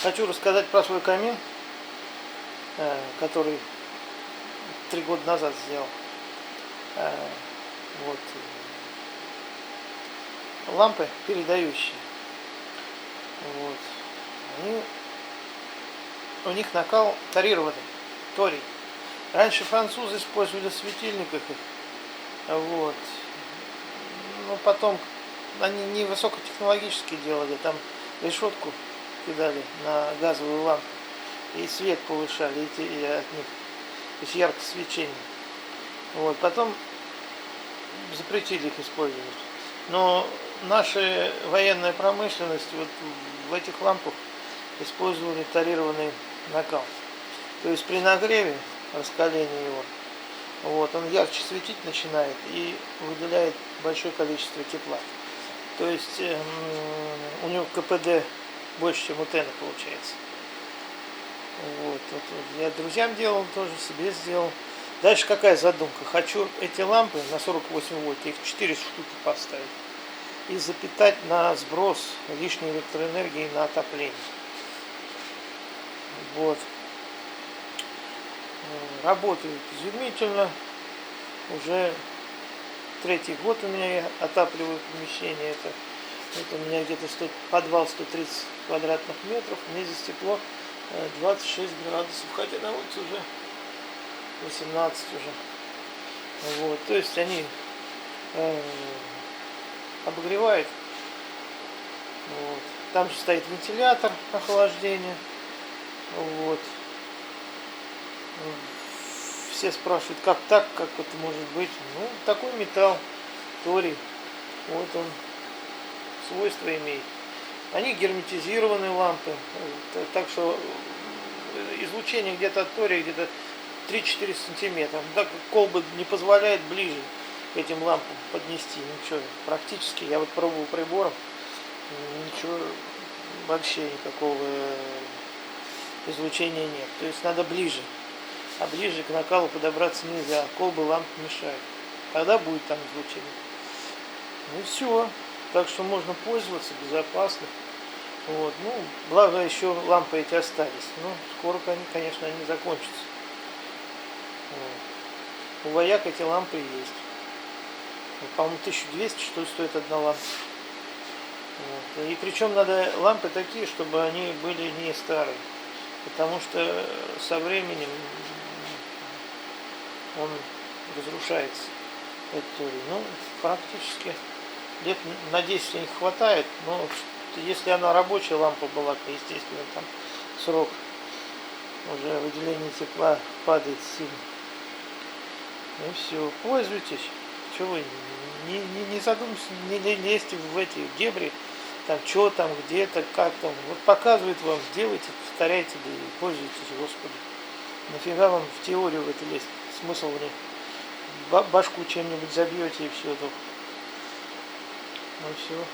Хочу рассказать про свой камин, который 3 года назад сделал. Вот. Лампы передающие. Вот. У них накал тарированный, торий. Раньше французы использовали в светильниках их. Вот. Но потом они не высокотехнологически делали, там решетку кидали на газовую лампу и свет повышали и от них, то есть яркость свечения. Вот. Потом запретили их использовать. Но наша военная промышленность вот в этих лампах использовали тарированный накал. То есть при нагреве, раскалении его, вот, он ярче светить начинает и выделяет большое количество тепла. То есть у него КПД больше, чем у Тена получается. Вот я друзьям делал, тоже себе сделал. Дальше какая задумка? Хочу эти лампы на 48 вольт, их 4 штуки поставить и запитать на сброс лишней электроэнергии на отопление. Вот. Работают изумительно. Уже 3-й год у меня я отапливаю помещение. Это у меня где-то подвал 130 квадратных метров. Мне здесь тепло 26 градусов. Хотя на улице уже 18 уже. Вот. То есть они обогревают. Вот. Там же стоит вентилятор охлаждения. Вот. Все спрашивают, как так, как это может быть. Ну, такой металл, торий. Вот он свойства имеет. Они герметизированные лампы. Так что излучение где-то от тория где-то 3-4 сантиметра. Так как колба не позволяет ближе к этим лампам поднести. Ничего. Практически. Я вот пробовал прибором. Ничего вообще никакого излучения нет. То есть надо ближе. А ближе к накалу подобраться нельзя. Колбы ламп мешают. Тогда будет там излучение. Ну и все. Так что можно пользоваться безопасно. Вот. Ну, благо еще лампы эти остались. Но скоро, конечно, они закончатся. Вот. У вояк эти лампы есть. По-моему, 1200, что ли, стоит одна лампа. Вот. И причем надо лампы такие, чтобы они были не старые. Потому что со временем он разрушается, этот торий. Ну, практически лет на 10 не хватает, но если она рабочая лампа была, то, естественно, там срок уже выделение тепла падает сильно. И все, пользуйтесь. Что вы, не задумывайтесь, не лезьте в эти дебри, там, что там, где-то, как там. Вот показывает вам, делайте, повторяйте, да и пользуйтесь, Господи. Нафига вам в теорию в это лезть? Смысл в ней? Башку чем-нибудь забьете и все. Ну все.